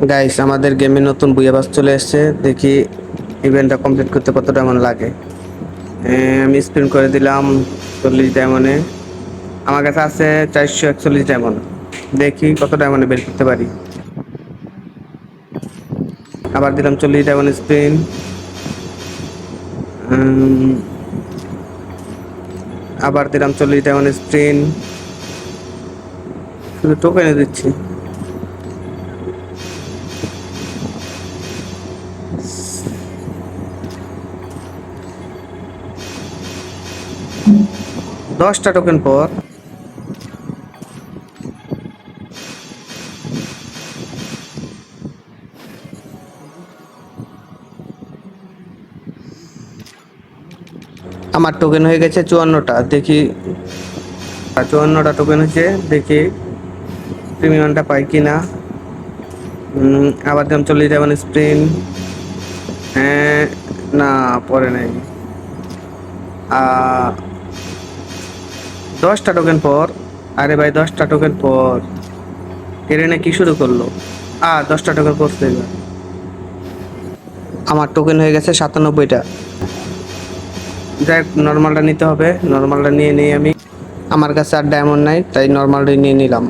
Guys, আমাদের গেমে নতুন বুয়া বাস চলে এসেছে। দেখি ইভেন্টটা কমপ্লিট করতে কত ডায়মন্ড লাগে। আমি স্পিন করে দিলাম 40 ডায়মন্ডে। আমার কাছে আছে 441 ডায়মন্ড। দেখি কত ডায়মন্ডে বের করতে পারি। আবার দিলাম 40 ডায়মন্ড স্পিন। আবার দিলাম 40 ডায়মন্ড স্পিন। শুধু টোকেনে দিচ্ছি। দশটা টোকেন পর আমার টোকেন হয়ে গেছে 54টা। দেখি 54টা টোকেন হচ্ছে। দেখি প্রিমিয়ামটা পাই কিনা। আবার দিলাম 40 ডায়মন্ড স্পিন। হ্যাঁ, না, পরে নাই। 10টা টোকেন পর। আরে ভাই, 10টা টোকেন পর এরেনে কি শুরু করলো। 10টা টোকেন পড়ছে এবার। আমার টোকেন হয়ে গেছে 97টা। যাই হোক, নর্মালটা নিতে হবে। নর্মালটা নিয়ে নিই আমি। আমার কাছে আর ডায়মন্ড নাই, তাই নর্মালটা নিয়ে নিলাম।